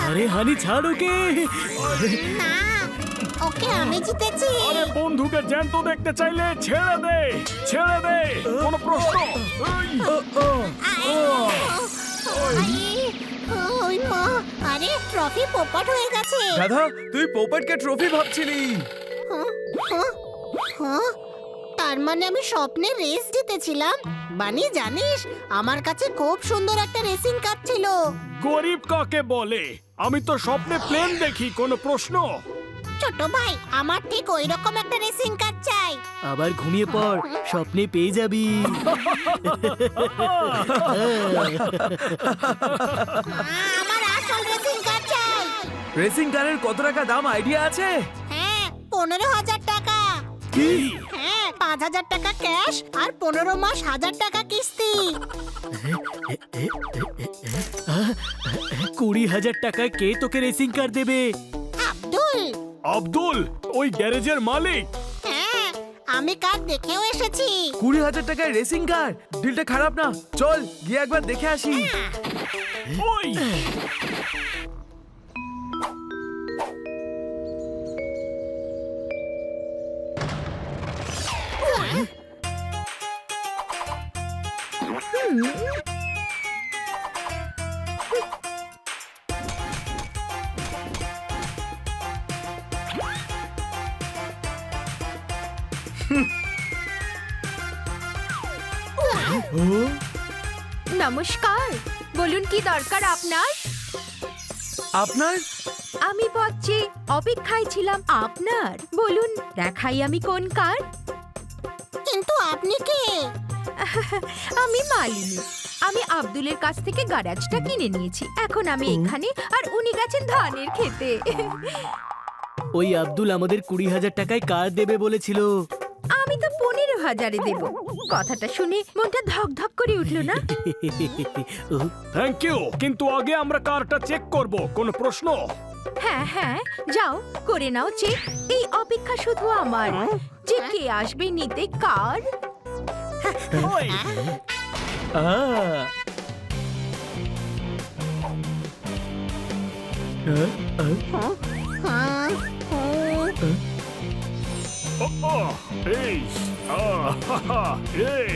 আরে হানি ছাড় ওকে। না, ওকে আমি জিতেছি। আরে বন্ধুকে জ্যান্ত দেখতে চাইলে ছেড়ে দে, ছেড়ে দে, কোনো প্রশ্ন? ওই মা, আরে ট্রফি পোপট হয়ে গেছে। দাদা তুই পোপটকে ট্রফি ভাবছিলি? হ্যাঁ, তার মানে আমি স্বপ্নে রেস জিতেছিলাম। বানি জানিস, আমার কাছে খুব সুন্দর একটা রেসিং কার ছিল। গরিব কাকে বলে? আমি তো স্বপ্নে প্লেন দেখি, কোনো প্রশ্ন? ছোট ভাই, আমার ঠিক ওই রকম একটা রেসিং কার চাই। আবার ঘুমিয়ে পড়, স্বপ্নে পেয়ে যাবি। আমার আসল রেসিং কার চাই। রেসিং কারের কত টাকা দাম আইডিয়া আছে? হ্যাঁ, 15,000 টাকা। কি? হ্যাঁ, 5,000 টাকা ক্যাশ আর 15 মাস 1,000 টাকা কিস্তি। 20,000 টাকায় কে তোকে রেসিং কার দেবে? আব্দুল। আব্দুল ওই গ্যারেজের মালিক? হ্যাঁ, আমি কার দেখেও এসেছি। 20,000 টাকায় রেসিং কার? ডিলটা খারাপ না, চল গিয়ে একবার দেখে আসি। ওই নমস্কার, বলুন কি দরকার আপনার? আপনার? আমি ভাবছি অপেক্ষায় ছিলাম আপনার। বলুন দেখাই আমি কোন কার। কিন্তু আপনি কে? আমি মালিনী। আমি আব্দুলের কাছ থেকে গ্যারেজটা কিনে নিয়েছি। এখন আমি এখানে আর উনি গেছেন ধানের খেতে। ওই আব্দুল আমাদের 20,000 টাকায় কার দেবে বলেছিল। আমি তো 15,000-এ দেব। কথাটা শুনে মনটা ধক ধক করে উঠলো না? থ্যাংক ইউ, কিন্তু আগে আমরা কারটা চেক করব, কোনো প্রশ্ন? হ্যাঁ হ্যাঁ, যাও করে নাও চেক। এই অপেক্ষা শুধু আমার যে কে আসবে নিতে কার। ওই হ্যাঁ, এই হা হা এই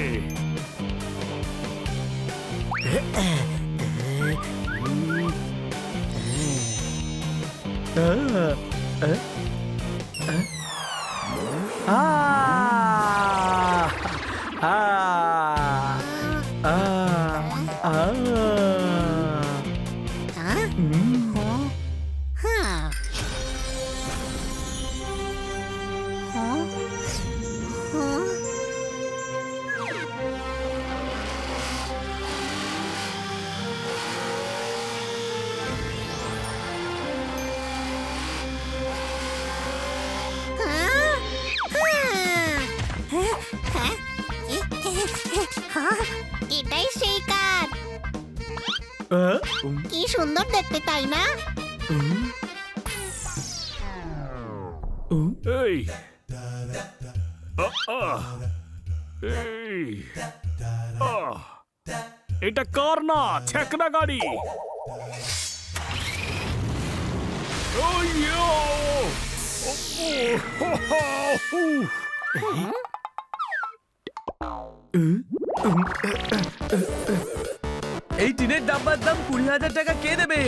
এটাই সেই কার। কি সুন্দর দেখতে, তাই না? এই এই এটা কার না, ছেকনা গাড়ি। এই টিনের ডাব্বার দাম 20,000 টাকা কে দেবে?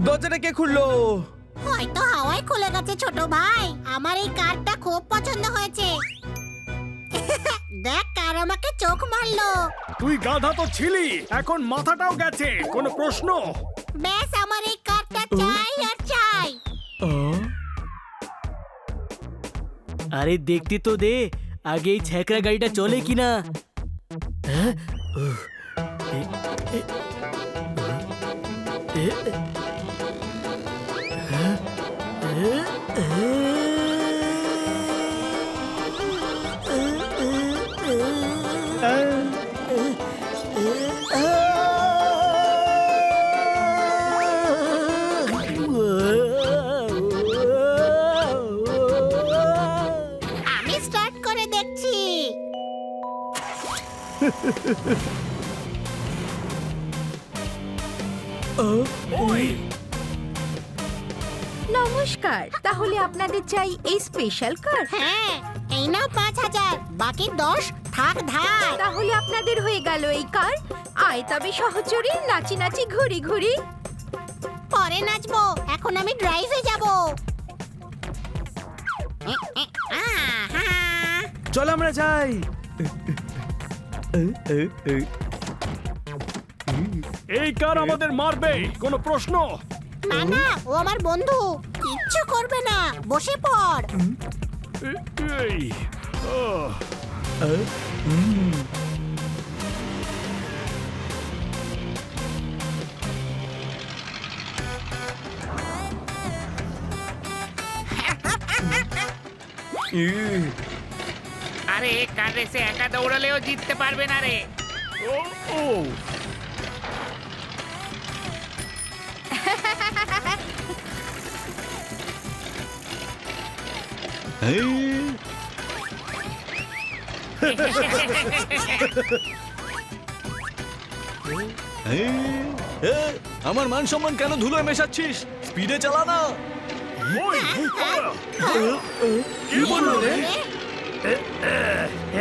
দরজাটা কে খুললো? হয়তো হাওয়ায় খুলে গেছে ছোট ভাই। আমার এই কারটা খুব পছন্দ হয়েছে। দেখ কার আমাকে চোখ মারলো। তুই গাধা তো ছিলি, এখন মাথাটাও গেছে। কোনো প্রশ্ন? ব্যাস আমার এই কারটা চাই আর চাই। আরে দেখতে তো দে আগে এই ছ্যাকরা গাড়িটা চলে কিনা। হ্যাঁ? উহ, এ, এ, এ, এ, হ্যাঁ? আমি স্টার্ট করে দেখছি। নমস্কার, তাহলে আপনাদের চাই এই স্পেশাল কার? হ্যাঁ, এই নাও 5,000, বাকি 10 থাক ধার। তাহলে আপনাদের হয়ে গেল এই কার। আয় তবে সহচরী, নাচি নাচি ঘুরি ঘুরি। পরে নাচবো, এখন আমি ড্রাইভে যাব। চল আমরা যাই। এই কার আমাদের মারবে, কোনো প্রশ্ন? না না, ও আমার বন্ধু, কিচ্ছু করবে না, বসে পড়। এই, আহ, আরে কার রেসে একা দৌড়ালেও জিততে পারবে না রে। ও, ও, আমার মান সম্মান কেন ধুলোয় মেশাচ্ছিস? স্পিডে চালা না। ওই, কি বললো রে?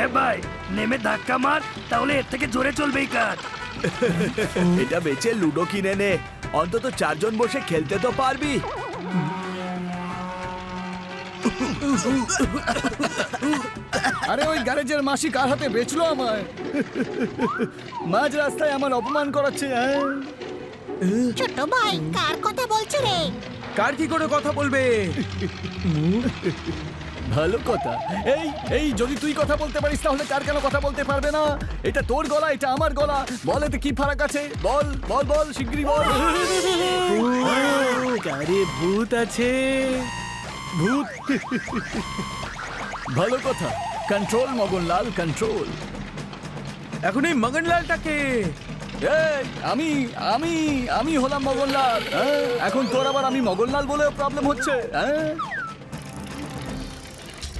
এ ভাই, নেমে ধাক্কা মার, তাহলে এর থেকে জোরে চলবে এই কার। এটা বেচে লুডো কিনে নে, অন্তত 4 জন বসে খেলতে তো পারবি। আরে ওই গ্যারেজের মাসি কার হাতে বেচলো আমায়? মাঝ রাস্তায় আমার অপমান করাচ্ছে। ছোট ভাই কার কথা বলছে রে? কার কি করে কথা বলবে? ভালো কথা। এই এই যদি তুই কথা বলতে পারিস তাহলে কার কেন কথা বলতে পারবে না? এটা তোর গলা, এটা আমার গলা, বল এতে কি ফারাক আছে? বল বল বল, শিগগিরই বল। আরে ভূত আছে। ভূত? ভালো কথা। Control Maganlal, control. এখন এই মগনলালটাকে এই আমি আমি আমি হলাম মগনলাল। এখন তোর আবার আমি মগনলাল বলেও প্রবলেম হচ্ছে?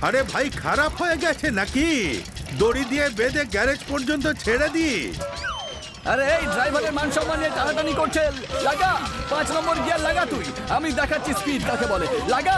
আরে ভাই, খারাপ হয়ে গেছে নাকি? দড়ি দিয়ে বেঁধে গ্যারেজ পর্যন্ত ছেড়ে দি। আরে এই ড্রাইভারের মান সম্মান নিয়ে টানাটানি করছে। লাগা 5 নম্বর গিয়ার লাগা তুই। আমি দেখাচ্ছি স্পিড কাকে বলে। লাগা।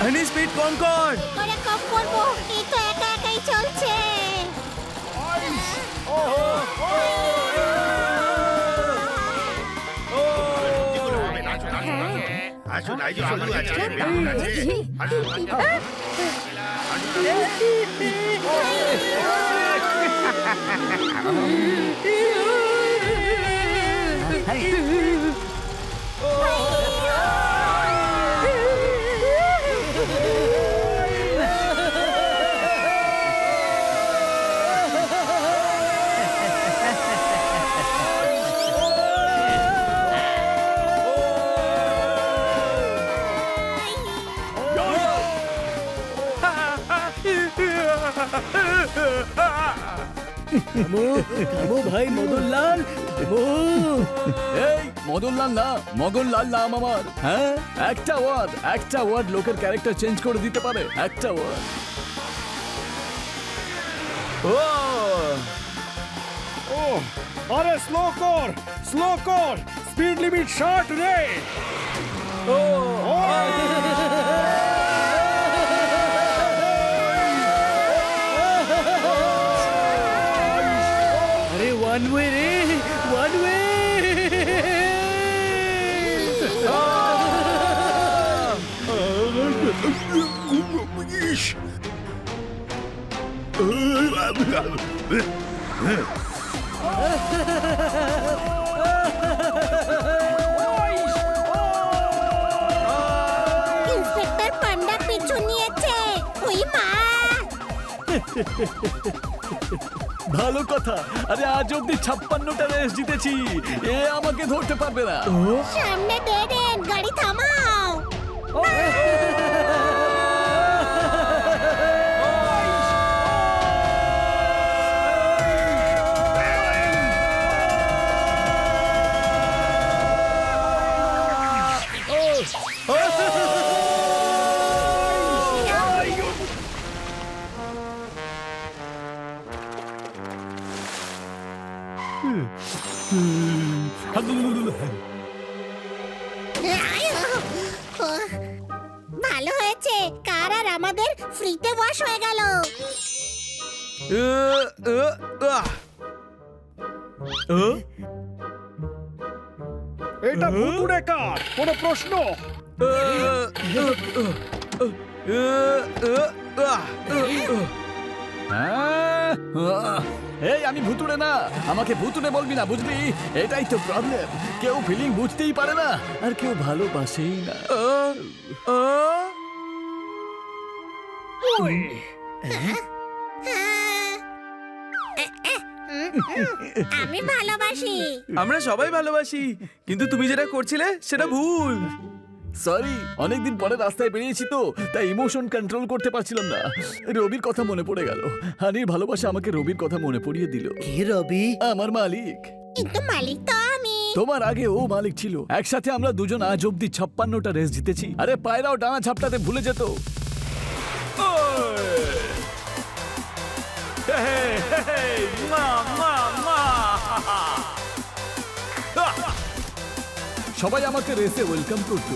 হানি স্পিড কম কর। ওরে কম করবো, এই তো একা একাই চলছে। আসুন, আইজো শুরু আছে, বেলুন আছে। আসুন। থামো থামো ভাই মদনলাল, থামো। এই মদনলাল না, মগনলাল নাম আমার। হ্যাঁ, একটা ওয়ার্ড লোকের ক্যারেক্টার চেঞ্জ করে দিতে পারে। একটা ওয়ার্ড। ও ও আরে স্লো কর, স্পিড লিমিট 60 রে। আরে ওয়ান ওয়ে রে, ওয়ান ওয়ে। ইন্সপেক্টর পান্ডা পিছু নিয়েছে। ওই মা! ভালো কথা। আরে আজ অব্দি 56টা রেস জিতেছি, এ আমাকে ধরতে পারবে না। সামনে ডেড এন্ড, গাড়ি থামাও। ভালো হয়েছে, কার আর আমাদের ফ্রিতে ওয়াশ হয়ে গেল। এটা ভুতুড়ে কার, কোনো প্রশ্ন? এই আমি ভুতুড়ে না, আমাকে ভুতুড়ে বলবি না, বুঝলি? এটাই তো প্রবলেম, কেউ ফিলিং বুঝতেই পারে না আর কেউ ভালোবাসেই না। আমি ভালোবাসি। আমরা সবাই ভালোবাসি, কিন্তু তুমি যেটা করছিলে সেটা ভুল। সরি, অনেকদিন পরে রাস্তায় বেরিয়েছি তো, তাই ইমোশন কন্ট্রোল করতে পারছিলাম না। রবির কথা মনে পড়ে গেল। হানির ভালোবাসা আমাকে রবির কথা মনে পড়িয়ে দিল। কে রবি? আমার মালিক। কিন্তু মালিক তো আমি। তোমার আগে ও মালিক ছিল। একসাথে আমরা দুজন আজ অব্দি 56টা রেস জিতেছি। আরে পায়রাও ডানা ঝাপটাতে ভুলে যেত। সবাই আমাকে রেসে ওয়েলকাম করতো।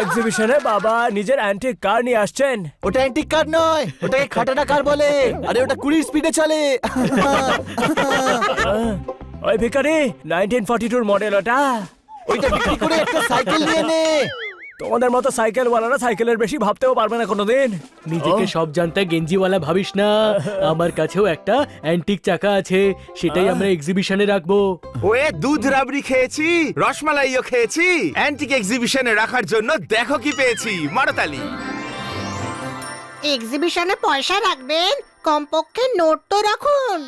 এক্সিবিশনে বাবা নিজের অ্যান্টিক কার নিয়ে আসছেন। ওটা অ্যান্টিক কার নয়, ওটাকে খাটানা কার বলে। আরে ওটা 20 স্পিডে চলে। ওই ভিখারি, 1942 মডেল ওটা। ওইটা বিক্রি করে একটা সাইকেল নিয়ে নে। তোমাদের মতো সাইকেলওয়ালারা সাইকেলের বেশি ভাবতেও পারবে না কোনোদিন। নিজেকে সব জানতা গেঞ্জিওয়ালা ভাবিস না। আমার কাছেও একটা অ্যান্টিক চাকা আছে, সেটাই আমরা এক্সিবিশনে রাখবো। ওয়ে দুধ রাবড়ি খেয়েছি, রসমালাইও খেয়েছি, অ্যান্টিক এক্সিবিশনে রাখার জন্য দেখো কি পেয়েছি, মারতালি। এক্সিবিশনে পয়সা রাখবেন, কমপক্ষে নোট তো রাখুন।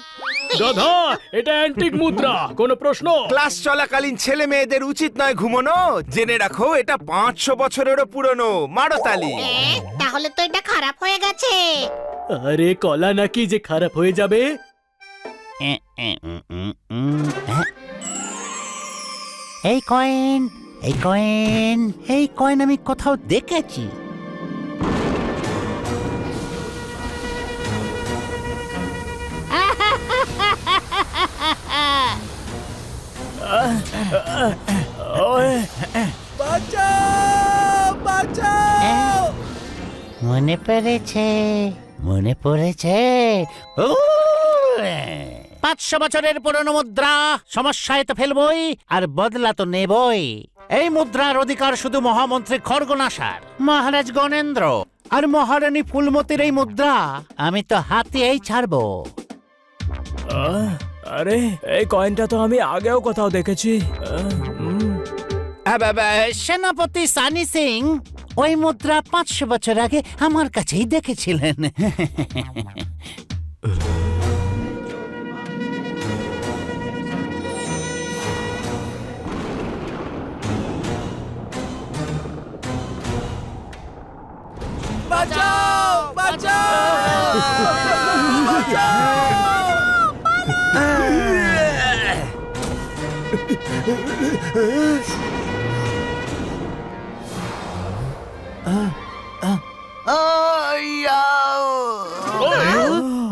গাধা, এটা অ্যান্টিক মুদ্রা, কোনো প্রশ্ন? ক্লাস চলাকালীন ছেলে মেয়েদের উচিত নয় ঘুমানো, জেনে রাখো এটা 500 বছরেরও পুরনো, মারতালি। তাহলে তো এটা খারাপ হয়ে গেছে। আরে কলা নাকি যে খারাপ হয়ে যাবে? এই কয়েন, এই কয়েন, এই কয়েন আমি কোথাও দেখেছি। মনে পড়েছে, মনে পড়েছে। 500 বছরের পুরনো মুদ্রা, সমস্যায় তো ফেলবই আর বদলা তো নেবই। এই মুদ্রার অধিকার শুধু মহামন্ত্রী খড়গনাসার, মহারাজ গণেন্দ্র আর মহারানী ফুলমতির। এই মুদ্রা আমি তো হাতিয়েই ছাড়বো। আরে এই কয়েনটা তো আমি আগেও কোথাও দেখেছি। সেনাপতি সানি সিং ওই মুদ্রা 500 বছর আগে আমার কাছেই দেখেছিলেন। বাঁচাও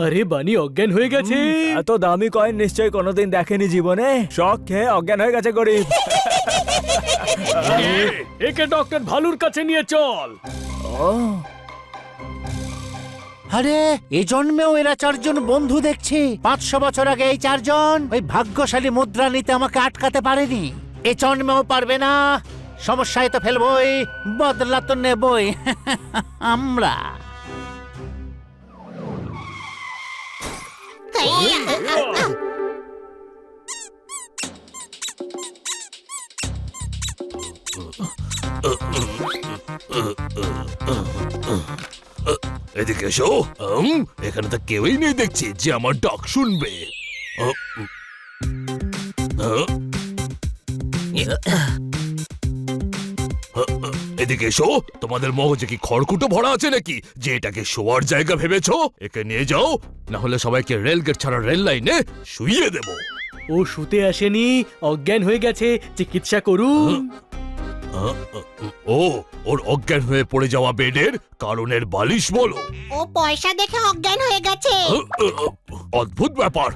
আরে বানি অজ্ঞান হয়ে গেছে। এত দামি কয়েন নিশ্চয়ই কোনোদিন দেখেনি জীবনে, শখ খেয়ে অজ্ঞান হয়ে গেছে গরিব। একে ডক্টর ভালুর কাছে নিয়ে চল। আরে এই জন্মেও এরা চারজন বন্ধু দেখছি। 500 বছর আগে এই চারজন ওই ভাগ্যশালী মুদ্রা নিতে আমাকে আটকাতে পারেনি। এ জন্মেও পারবে না। সমস্যায় তো ফেলবই, বদলা তো নেবই। আমরা এদিকে এসো। এখানে তো কেউই নেই দেখছি যে আমার ডাক শুনবে। এদিকে এসো। তোমাদের মগজে কি খড়কুটো ভরা আছে নাকি যে এটাকে শোয়ার জায়গা ভেবেছো? একে নিয়ে যাও, না হলে সবাইকে রেলগেট ছাড়া রেল লাইনে শুইয়ে দেবো। ও শুতে আসেনি, অজ্ঞান হয়ে গেছে, চিকিৎসা করুন। ও ওর অজ্ঞান হয়ে পড়ে যাওয়া বেডের কারণের বালিশ বলো। ও পয়সা দেখে অজ্ঞান হয়ে গেছে। অদ্ভুত ব্যাপার,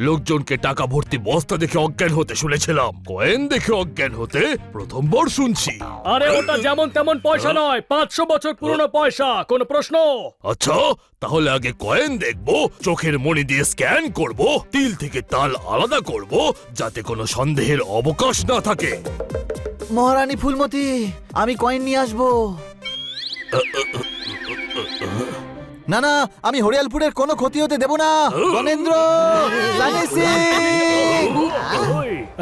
লোকজনকে টাকা ভর্তি বস্তা দেখে অজ্ঞান হতে শুনেছিলাম, কয়েন দেখে অজ্ঞান হতে প্রথমবার শুনছি। আরে ওটা যেমন তেমন পয়সা নয়, 500 বছর পুরনো পয়সা। কোনো প্রশ্ন? আচ্ছা, তাহলে আগে কয়েন দেখবো, চোখের মণি দিয়ে স্ক্যান করব, তিল থেকে তাল আলাদা করব, যাতে কোনো সন্দেহের অবকাশ না থাকে। মহারানী ফুলমতি, আমি কয়েন নিয়ে আসবো। না না, আমি হরিয়ালপুরের কোনো ক্ষতি হতে দেব না। গণেন্দ্র,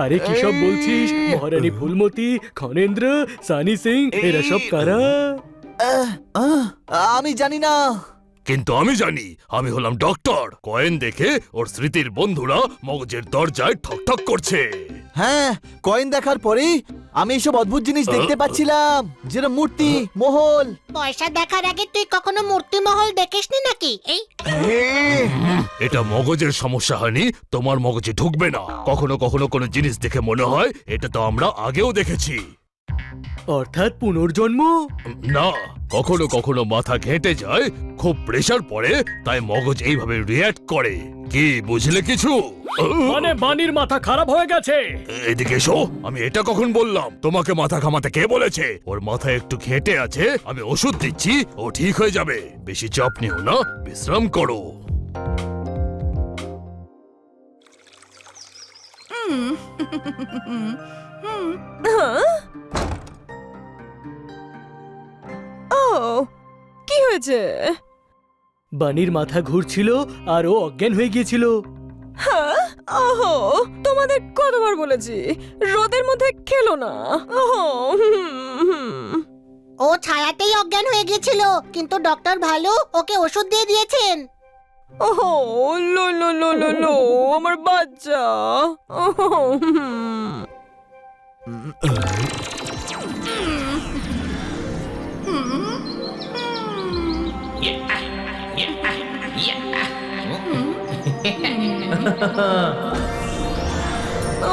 আরে কি সব বলছিস? মহারানী ফুলমতি, খনেন্দ্র, সানি সিং এরা সব কারা? আমি জানি না। কিন্তু আমি জানি, আমি হলাম ডক্টর। কয়েন দেখে ওর স্মৃতির বন্ধুরা মগজের দরজায় ঠকঠক করছে। হ্যাঁ, কয়েন দেখার পরেই আমি এইসব অদ্ভুত জিনিস দেখতে পাচ্ছিলাম, যেরকম মূর্তি, মহল। পয়সা দেখার আগে তুই কখনো মূর্তি মহল দেখিসনি নাকি? এই এটা মগজের সমস্যা হয়নি, তোমার মগজে ঢুকবে না। কখনো কখনো কোনো জিনিস দেখে মনে হয় এটা তো আমরা আগেও দেখেছি। অর্থাৎ পুনর্জন্ম? না, কখনো কখনো মাথা ঘেঁটে যায়, খুব প্রেসার পড়ে, তাই মগজ এইভাবে রিয়্যাক্ট করে। কি বুঝলে কিছু? মানে বানির মাথা খারাপ হয়ে গেছে। এদিকে এসো। আমি এটা কখন বললাম? তোমাকে মাথা ঘামাতে কে বলেছে? ওর মাথা একটু ঘেঁটে আছে, আমি ওষুধ দিচ্ছি, ও ঠিক হয়ে যাবে। বেশি চাপ নিও না, বিশ্রাম করো। ও, কি হয়েছে? বানির মাথা ঘুরছিল আর ও অজ্ঞান হয়ে গিয়েছিল। হ্যাঁ, ওহো, তোমাদের কতবার বলেছি রোদের মধ্যে খেলো না। ওহো, ও ছায়াতেই অজ্ঞান হয়ে গিয়েছিল, কিন্তু ডক্টর ভালু ওকে ওষুধ দিয়ে দিয়েছেন। ওহো, লো লো লো লো লো, আমার বাচ্চা। ওহো,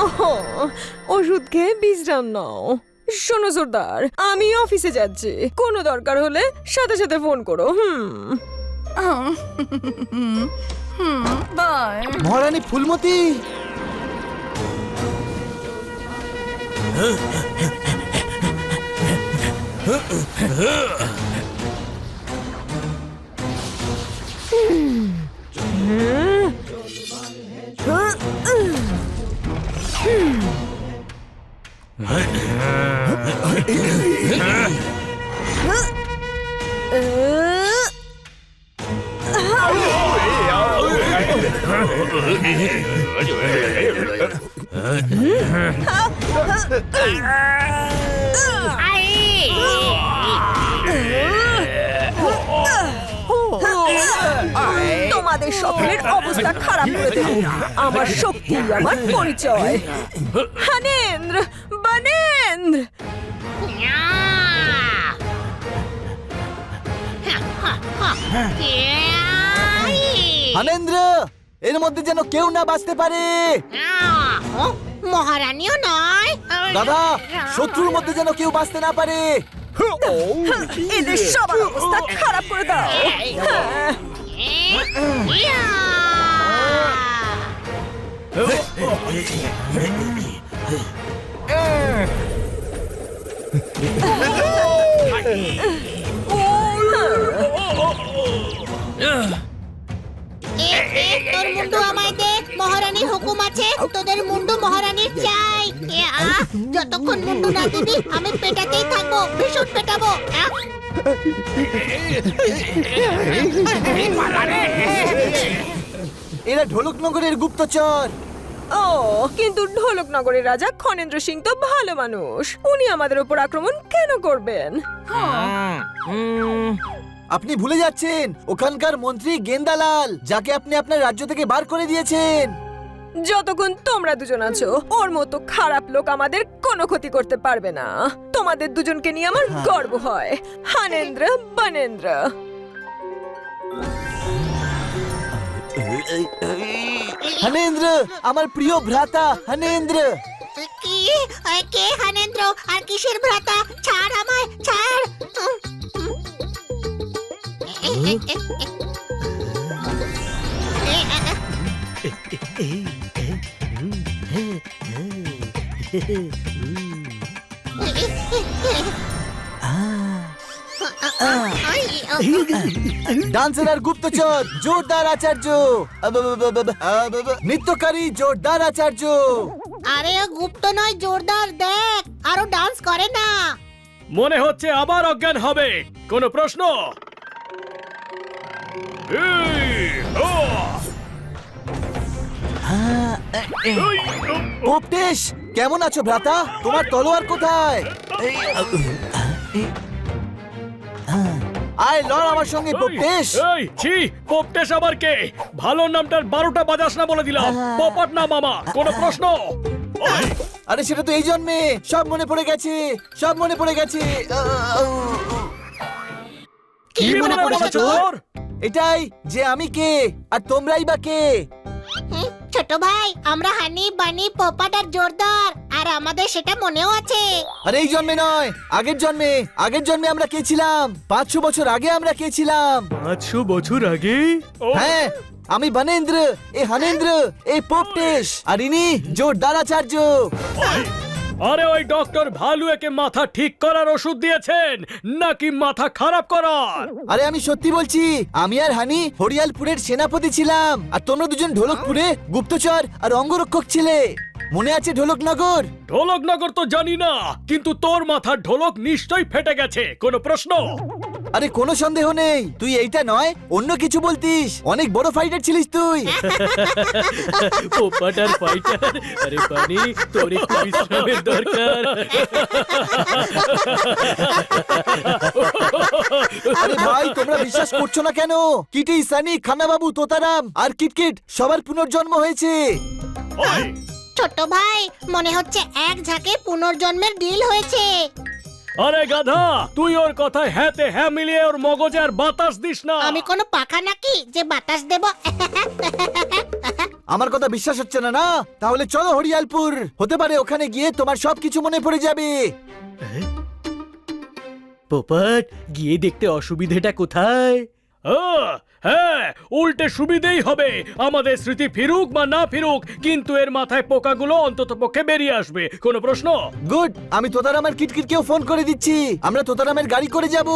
ওহো, ওষুধ খেয়ে বিশ্রাম নাও। শোনো সর্দার, আমি অফিসে যাচ্ছি, কোনো দরকার হলে সাথে সাথে ফোন করো। বাই। মহারানী ফুলমতি, তোমাদের সকলের অবস্থা খারাপ করে দেবো। আমার শক্তি, আমার পরিচয়। হানেন্দ্র, বানেন্দ্র। হানেন্দ্র, এর মধ্যে যেন কেউ না বাঁচতে পারে। মহারানীও নয়। দাদা, শত্রুর মধ্যে যেন কেউ বাঁচতে না পারে। এদের সবার অবস্থা খারাপ করে দাও। তোর মুন্ডু আমায় দে, মহারানীর হুকুম আছে, তোদের মুন্ডু মহারানীর চাই। যতক্ষণ মুন্ডু না দিবি আমি পেটাতেই থাকবো, ভীষণ পেটাবো। এরা ঢোলকনগরের গুপ্তচর। ও, কিন্তু ঢোলকনগরের রাজা খনেন্দ্র সিং তো ভালো মানুষ, উনি আমাদের উপর আক্রমণ কেন করবেন? আপনি ভুলে যাচ্ছেন ওখানকার মন্ত্রী গেন্দালাল, যাকে আপনি আপনার রাজ্য থেকে বার করে দিয়েছেন। যতক্ষণ তোমরা দুজন আছো, ওর মতো খারাপ লোক আমাদের কোনো ক্ষতি করতে পারবে না। তোমাদের দুজনকে নিয়ে আমার গর্ব হয়, হানেন্দ্র বানেন্দ্র। হানেন্দ্র, আমার প্রিয় ভ্রাতা হানেন্দ্র। কি? কে হানেন্দ্র? আর কিসের ভ্রাতা? ছাড় আমায়, ছাড়। ডান্সার আর গুপ্তচর জোরদার আচার্য, নৃত্যকারী জোরদার আচার্য। আরে ও গুপ্ত নয়, জোরদার, দেখ আরো ডান্স করে না। মনে হচ্ছে আবার অজ্ঞান হবে। কোনো প্রশ্ন? পোপটেশ, কেমন আছো ভ্রাতা? তোমার তলোয়ার কোথায়? আয় লড় আমার সঙ্গে পোপটেশ। এই ছি, পোপটেশ আবার কে? ভালো নামটার 12টা বাজাস না বলে দিলাম। পোপট না মামা। কোনো প্রশ্ন? আরে সেটা তো এই জন্মে সব মনে পড়ে গেছে, সব মনে পড়ে গেছে। কি মনে পড়েছে তোর? এটাই যে আমি কে আর তোমরাই বা কে। ছোট ভাই, আমরা হানি বানি পোপাট আর জোরদার, আর আমাদের সেটা মনেও আছে। আরে এই জন্মে নয়, আগের জন্মে। আগের জন্মে আমরা কে ছিলাম? 500 বছর আগে আমরা কে ছিলাম? 500 বছর আগে? হ্যাঁ, আমি বানেন্দ্র, এ হানেন্দ্র, এই পোপটেশ, আর ইনি জোরদার আচার্য। আরে ওই ডক্টর ভালু একে মাথা ঠিক করার ওষুধ দিয়েছেন নাকি মাথা খারাপ করার? আরে আমি সত্যি বলছি, আমি আর হানি হরিয়ালপুরের সেনাপতি ছিলাম, আর তোমরা দুজন ঢোলকপুরে গুপ্তচর আর অঙ্গরক্ষক ছিলে। মনে আছে ঢোলকনগর? ঢোলকনগর তো জানি না, কিন্তু তোর মাথার ঢোলক নিশ্চয়ই ফেটে গেছে। কোনো প্রশ্ন? আরে কোনো সন্দেহ নেই, তুই এইটা নয় অন্য কিছু বলতিস। অনেক বড় ফাইটার ছিলিস তুই। পোপট আর ফাইটার? আরে পানি, তোর একটু বিশ্রামের দরকার। আরে ভাই, তোমরা বিশ্বাস করছো না কেন? কিটি, সানি, খানাবাবু, তোতারাম আর কিটকিট সবার পুনর্জন্ম হয়েছে। ছোট ভাই, মনে হচ্ছে এক ঝাঁকে পুনর্জন্মের ডিল হয়েছে। আরে গাধা, তুই ওর কথায় হ্যাঁতে হ্যাঁ মিলিয়ে ওর মগজে আর বাতাস দিস না। আমি কোনো পাখা নাকি যে বাতাস দেব? আমার কথা বিশ্বাস হচ্ছে না? না, তাহলে চলো হরিয়ালপুর। হতে পারে ওখানে গিয়ে তোমার সবকিছু মনে পড়ে যাবে। পোপট, গিয়ে দেখতে অসুবিধেটা কোথায়? হ্যাঁ, উল্টে সুবিধেই হবে। আমাদের স্মৃতি ফিরুক বা না ফিরুক, কিন্তু এর মাথায় পোকাগুলো অন্তত পক্ষে বেরিয়ে আসবে। কোনো প্রশ্ন? গুড, আমি তোতারাম আর কিটকিটকেও ফোন করে দিচ্ছি। আমরা তোতারামের গাড়ি করে যাব।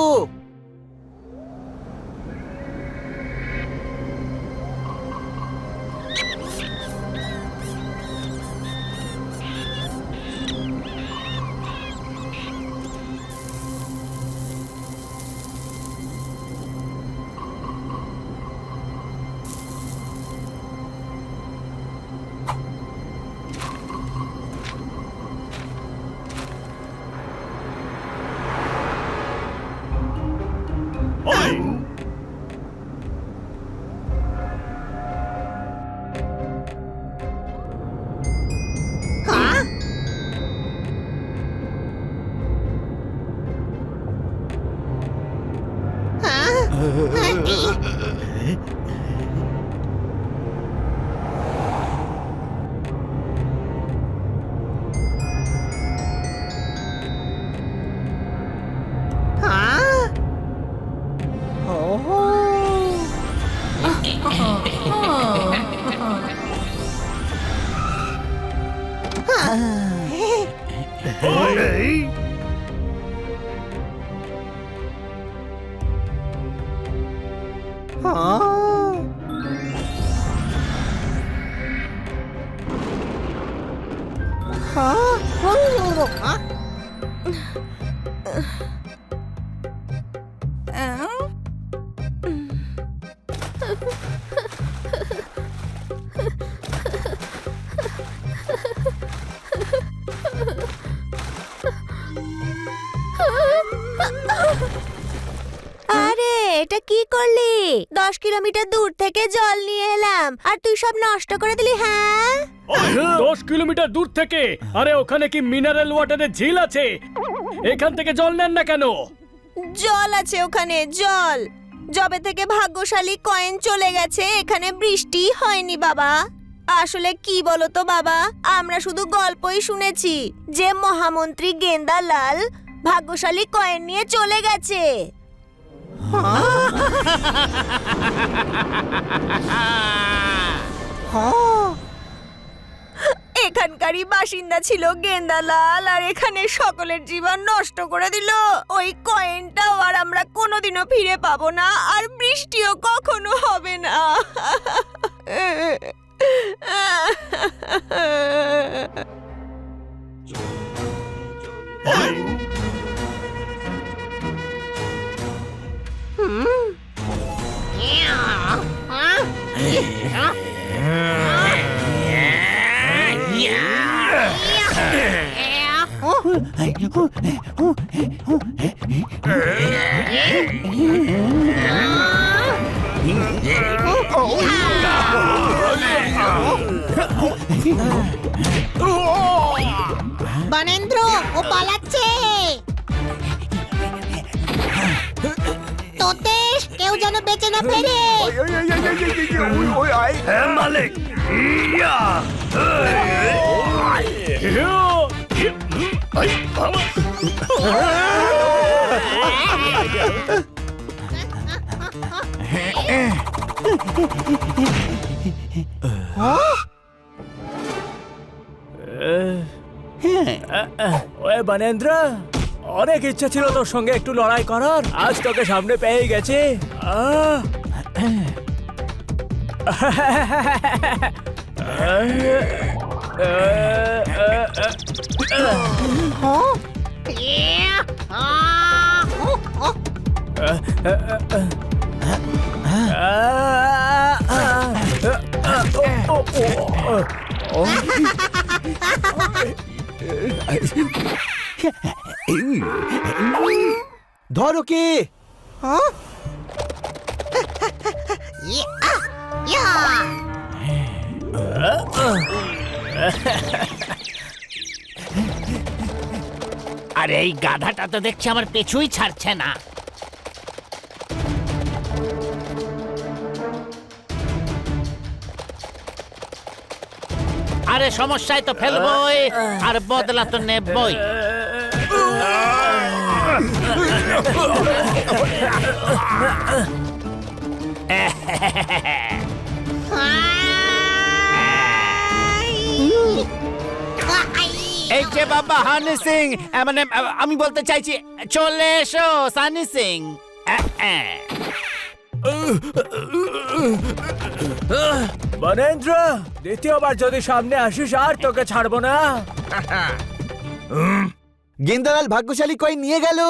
আরে এটা কি করলি? 10 কিলোমিটার দূর থেকে জল নিয়ে এলাম আর তুই সব নষ্ট করে দিলি। হ্যাঁ 10 কিলোমিটার দূর থেকে? আরে ওখানে কি মিনারেল ওয়াটারের ঝিল আছে? এখান থেকে জল নেন না কেন? জল আছে ওখানে, জল। যবে থেকে ভাগ্যশালী কয়েন চলে গেছে এখানে বৃষ্টি হয়নি বাবা। আসলে কি বলতো বাবা, আমরা শুধু গল্পই শুনেছি যে মহামন্ত্রী গেন্দা লাল ভাগ্যশালী কয়েন নিয়ে চলে গেছে। এখানকারই বাসিন্দা ছিল গেন্দালাল আর এখানে সকলের জীবন নষ্ট করে দিল। ওই কয়েনটাও আর আমরা কোনোদিনও ফিরে পাবো না, আর বৃষ্টিও কখনো হবে না। বানেন্দ্র, ও পালাচ্ছে। তোতেশ, কেউ যেন বেঁচে না ফেরে। মালিক ওই বানেন্দ্র, অনেক ইচ্ছা ছিল তোর সঙ্গে একটু লড়াই করার, আজ তোকে সামনে পেয়ে গেছি। ধরো কে? আরে এই গাধাটা তো দেখছি আমার পেছুই ছাড়ছে না। আরে সমস্যায় তো ফেলবই, আর বদলা তো নেবই। এই যে বাবা হানি সিং, মানে আমি বলতে চাইছি চলে এসো সানি সিং। বানেন্দ্র, দ্বিতীয়বার যদি সামনে আসিস আর তোকে ছাড়বো না। গেন্দালাল ভাগ্যশালী কয়েন নিয়ে গেল।